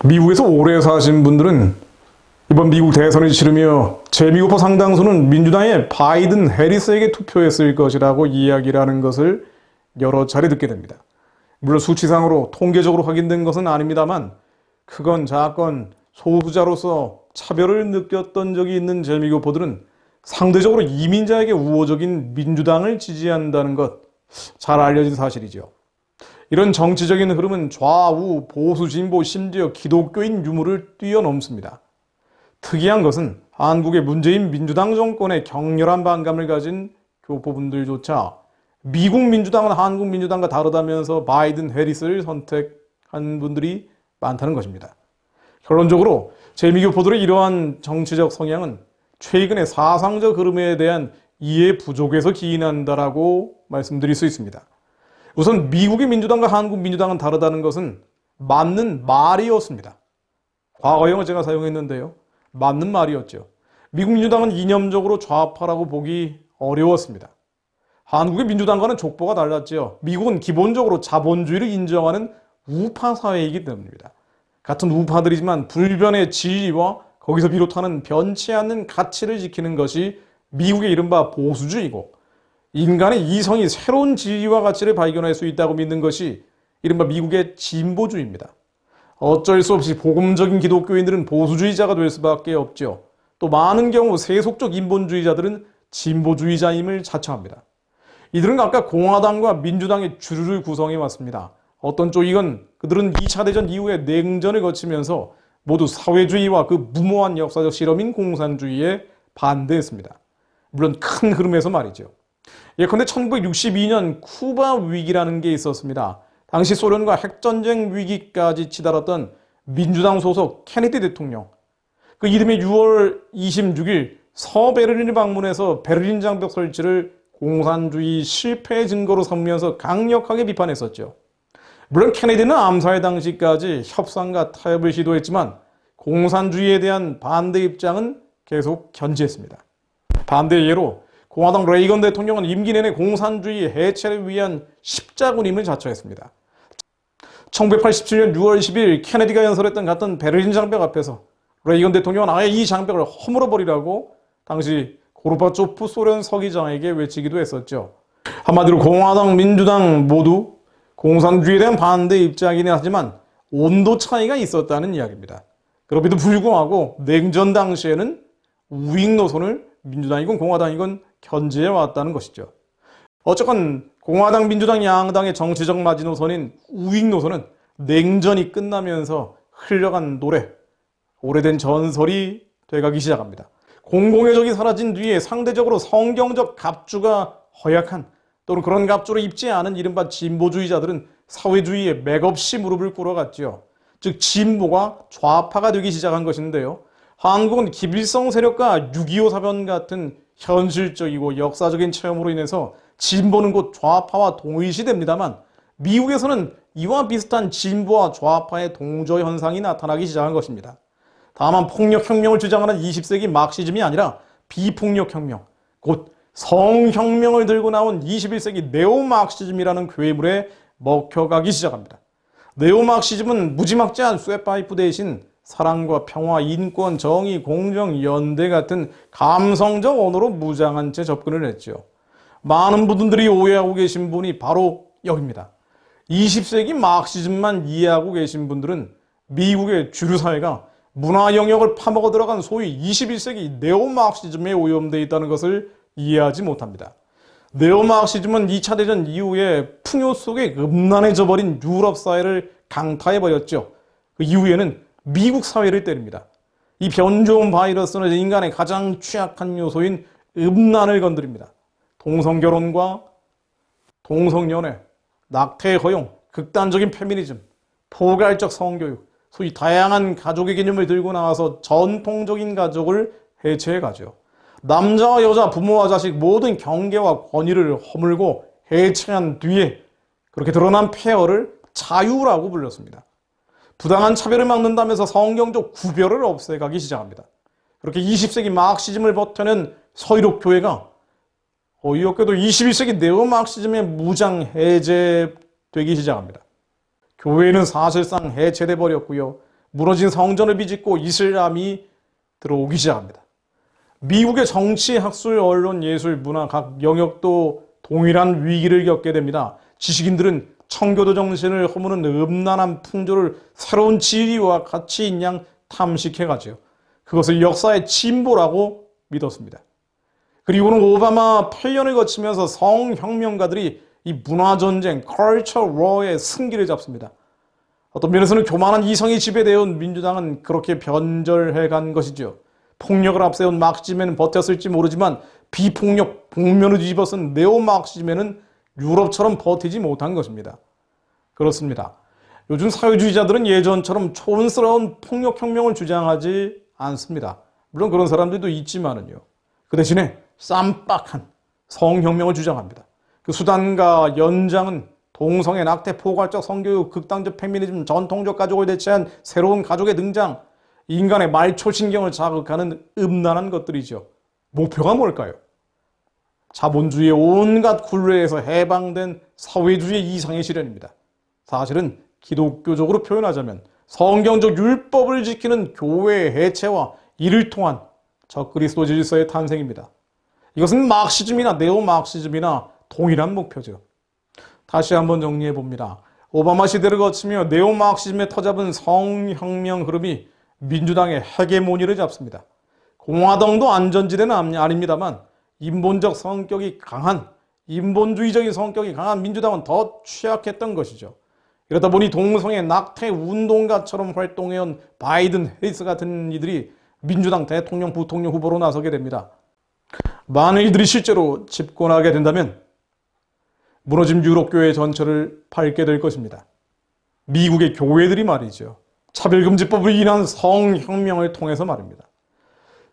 미국에서 오래 사신 분들은 이번 미국 대선을 치르며 재미국파 상당수는 민주당의 바이든 해리스에게 투표했을 것이라고 이야기를 하는 것을 여러 차례 듣게 됩니다. 물론 수치상으로 통계적으로 확인된 것은 아닙니다만 크건 작건 소수자로서 차별을 느꼈던 적이 있는 재미국파들은 상대적으로 이민자에게 우호적인 민주당을 지지한다는 것 잘 알려진 사실이죠. 이런 정치적인 흐름은 좌우, 보수, 진보, 심지어 기독교인 유무를 뛰어넘습니다. 특이한 것은 한국의 문재인 민주당 정권에 격렬한 반감을 가진 교포분들조차 미국 민주당은 한국 민주당과 다르다면서 바이든 해리스를 선택한 분들이 많다는 것입니다. 결론적으로 재미교포들의 이러한 정치적 성향은 최근의 사상적 흐름에 대한 이해 부족에서 기인한다라고 말씀드릴 수 있습니다. 우선 미국의 민주당과 한국 민주당은 다르다는 것은 맞는 말이었습니다. 과거형을 제가 사용했는데요. 맞는 말이었죠. 미국 민주당은 이념적으로 좌파라고 보기 어려웠습니다. 한국의 민주당과는 족보가 달랐죠. 미국은 기본적으로 자본주의를 인정하는 우파 사회이기 때문입니다. 같은 우파들이지만 불변의 진리와 거기서 비롯하는 변치 않는 가치를 지키는 것이 미국의 이른바 보수주의고, 인간의 이성이 새로운 진리와 가치를 발견할 수 있다고 믿는 것이 이른바 미국의 진보주의입니다. 어쩔 수 없이 복음적인 기독교인들은 보수주의자가 될 수밖에 없죠. 또 많은 경우 세속적 인본주의자들은 진보주의자임을 자처합니다. 이들은 각각 공화당과 민주당의 주류를 구성해 왔습니다. 어떤 쪽이건 그들은 2차 대전 이후에 냉전을 거치면서 모두 사회주의와 그 무모한 역사적 실험인 공산주의에 반대했습니다. 물론 큰 흐름에서 말이죠. 예컨대 1962년 쿠바 위기라는 게 있었습니다. 당시 소련과 핵전쟁 위기까지 치달았던 민주당 소속 케네디 대통령. 그 이듬해 6월 26일 서베를린을 방문해서 베를린 장벽 설치를 공산주의 실패의 증거로 삼으면서 강력하게 비판했었죠. 물론 케네디는 암살 당시까지 협상과 타협을 시도했지만 공산주의에 대한 반대 입장은 계속 견지했습니다. 반대 예로 공화당 레이건 대통령은 임기 내내 공산주의 해체를 위한 십자군임을 자처했습니다. 1987년 6월 10일 케네디가 연설했던 같은 베를린 장벽 앞에서 레이건 대통령은 아예 이 장벽을 허물어버리라고 당시 고르바초프 소련 서기장에게 외치기도 했었죠. 한마디로 공화당, 민주당 모두 공산주의에 대한 반대 입장이긴 하지만 온도 차이가 있었다는 이야기입니다. 그럼에도 불구하고 냉전 당시에는 우익 노선을 민주당이건 공화당이건 견지해 왔다는 것이죠. 어쨌건 공화당, 민주당 양당의 정치적 마지노선인 우익 노선은 냉전이 끝나면서 흘러간 노래, 오래된 전설이 돼가기 시작합니다. 공공의 적이 사라진 뒤에 상대적으로 성경적 갑주가 허약한 또는 그런 갑주를 입지 않은 이른바 진보주의자들은 사회주의에 맥없이 무릎을 꿇어갔죠. 즉 진보가 좌파가 되기 시작한 것인데요. 한국은 기빌성 세력과 6.25 사변 같은 현실적이고 역사적인 체험으로 인해서 진보는 곧 좌파와 동일시됩니다만 미국에서는 이와 비슷한 진보와 좌파의 동조 현상이 나타나기 시작한 것입니다. 다만 폭력혁명을 주장하는 20세기 마크시즘이 아니라 비폭력혁명, 곧 성혁명을 들고 나온 21세기 네오마크시즘이라는 괴물에 먹혀가기 시작합니다. 네오마크시즘은 무지막지한 쇠파이프 대신 사랑과 평화, 인권, 정의, 공정, 연대 같은 감성적 언어로 무장한 채 접근을 했죠. 많은 분들이 오해하고 계신 분이 바로 여기입니다. 20세기 마크시즘만 이해하고 계신 분들은 미국의 주류 사회가 문화 영역을 파먹어 들어간 소위 21세기 네오마크시즘에 오염되어 있다는 것을 이해하지 못합니다. 네오마크시즘은 2차 대전 이후에 풍요 속에 음란해져 버린 유럽 사회를 강타해버렸죠. 그 이후에는 미국 사회를 때립니다. 이 변종 바이러스는 인간의 가장 취약한 요소인 음란을 건드립니다. 동성결혼과 동성연애, 낙태 허용, 극단적인 페미니즘, 포괄적 성교육, 소위 다양한 가족의 개념을 들고 나와서 전통적인 가족을 해체해가죠. 남자와 여자, 부모와 자식 모든 경계와 권위를 허물고 해체한 뒤에 그렇게 드러난 폐허를 자유라고 불렀습니다. 부당한 차별을 막는다면서 성경적 구별을 없애가기 시작합니다. 그렇게 20세기 마크시즘을 버텨낸 서유럽 교회가 어이없게도 21세기 네오마크시즘의 무장 해제되기 시작합니다. 교회는 사실상 해체돼 버렸고요. 무너진 성전을 비집고 이슬람이 들어오기 시작합니다. 미국의 정치, 학술, 언론, 예술, 문화 각 영역도 동일한 위기를 겪게 됩니다. 지식인들은 청교도 정신을 허무는 음란한 풍조를 새로운 지리와 가치인 양 탐식해가지요. 그것을 역사의 진보라고 믿었습니다. 그리고는 오바마 8년을 거치면서 성혁명가들이 이 문화전쟁, 컬처 워의 승기를 잡습니다. 어떤 면에서는 교만한 이성이 지배되어 온 민주당은 그렇게 변절해 간 것이죠. 폭력을 앞세운 마크시즘에는 버텼을지 모르지만 비폭력 복면을 뒤집어쓴 네오마크시즘에는 유럽처럼 버티지 못한 것입니다. 그렇습니다. 요즘 사회주의자들은 예전처럼 촌스러운 폭력혁명을 주장하지 않습니다. 물론 그런 사람들도 있지만은요. 그 대신에 쌈박한 성혁명을 주장합니다. 그 수단과 연장은 동성애, 낙태, 포괄적 성교육, 극단적 페미니즘, 전통적 가족을 대체한 새로운 가족의 등장, 인간의 말초신경을 자극하는 음란한 것들이죠. 목표가 뭘까요? 자본주의의 온갖 굴레에서 해방된 사회주의 이상의 실현입니다. 사실은 기독교적으로 표현하자면 성경적 율법을 지키는 교회의 해체와 이를 통한 적그리스도 질서의 탄생입니다. 이것은 마크시즘이나 네오마크시즘이나 동일한 목표죠. 다시 한번 정리해 봅니다. 오바마 시대를 거치며 네오마크시즘에 터잡은 성혁명 흐름이 민주당의 헤게모니를 잡습니다. 공화당도 안전지대는 아닙니다만 인본적 성격이 강한, 인본주의적인 성격이 강한 민주당은 더 취약했던 것이죠. 이러다 보니 동성애, 낙태, 운동가처럼 활동해온 바이든, 해리스 같은 이들이 민주당 대통령, 부통령 후보로 나서게 됩니다. 만일 이들이 실제로 집권하게 된다면 무너진 유럽교회 전체를 밟게 될 것입니다. 미국의 교회들이 말이죠. 차별금지법을 인한 성혁명을 통해서 말입니다.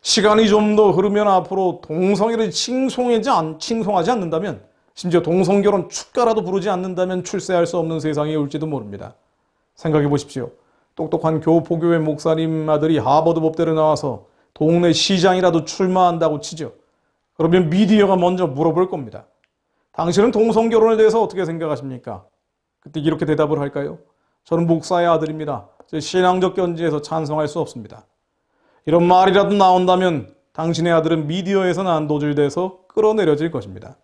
시간이 좀 더 흐르면 앞으로 동성애를 칭송하지 않는다면, 심지어 동성결혼 축가라도 부르지 않는다면 출세할 수 없는 세상이 올지도 모릅니다. 생각해 보십시오. 똑똑한 교포교회 목사님 아들이 하버드 법대를 나와서 동네 시장이라도 출마한다고 치죠. 그러면 미디어가 먼저 물어볼 겁니다. 당신은 동성결혼에 대해서 어떻게 생각하십니까? 그때 이렇게 대답을 할까요? 저는 목사의 아들입니다. 제 신앙적 견지에서 찬성할 수 없습니다. 이런 말이라도 나온다면 당신의 아들은 미디어에서 난도질돼서 끌어내려질 것입니다.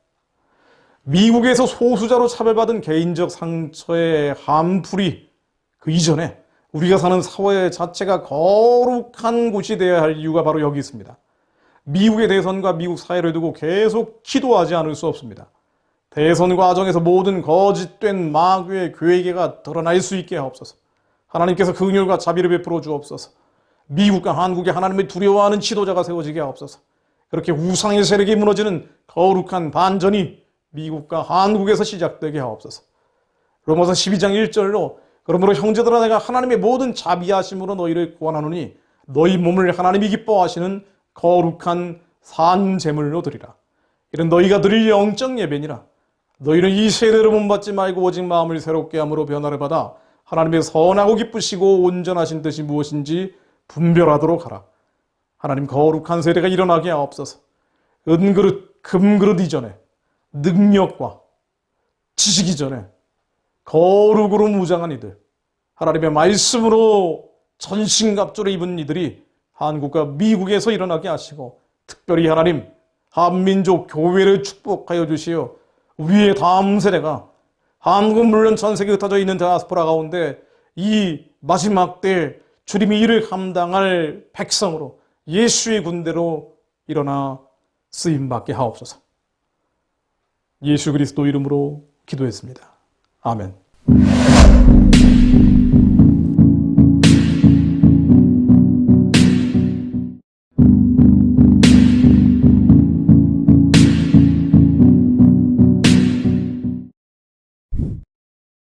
미국에서 소수자로 차별받은 개인적 상처의 한풀이 그 이전에 우리가 사는 사회 자체가 거룩한 곳이 되어야 할 이유가 바로 여기 있습니다. 미국의 대선과 미국 사회를 두고 계속 기도하지 않을 수 없습니다. 대선 과정에서 모든 거짓된 마귀의 괴계가 드러날 수 있게 하옵소서. 하나님께서 긍휼과 자비를 베풀어 주옵소서. 미국과 한국에 하나님을 두려워하는 지도자가 세워지게 하옵소서. 그렇게 우상의 세력이 무너지는 거룩한 반전이 미국과 한국에서 시작되게 하옵소서. 로마서 12장 1절로 그러므로 형제들아 내가 하나님의 모든 자비하심으로 너희를 구원하노니 너희 몸을 하나님이 기뻐하시는 거룩한 산 제물로 드리라. 이는 너희가 드릴 영적 예배니라. 너희는 이 세대를 본받지 말고 오직 마음을 새롭게 함으로 변화를 받아 하나님의 선하고 기쁘시고 온전하신 뜻이 무엇인지 분별하도록 하라. 하나님 거룩한 세대가 일어나게 하옵소서. 은그릇, 금그릇 이전에 능력과 지식 이전에 거룩으로 무장한 이들, 하나님의 말씀으로 전신갑주를 입은 이들이 한국과 미국에서 일어나게 하시고 특별히 하나님 한민족 교회를 축복하여 주시어 위의 다음 세대가 한국은 물론 전 세계에 흩어져 있는 다이아스포라 가운데 이 마지막 때 주님이 이를 감당할 백성으로 예수의 군대로 일어나 쓰임받게 하옵소서. 예수 그리스도 이름으로 기도했습니다. 아멘.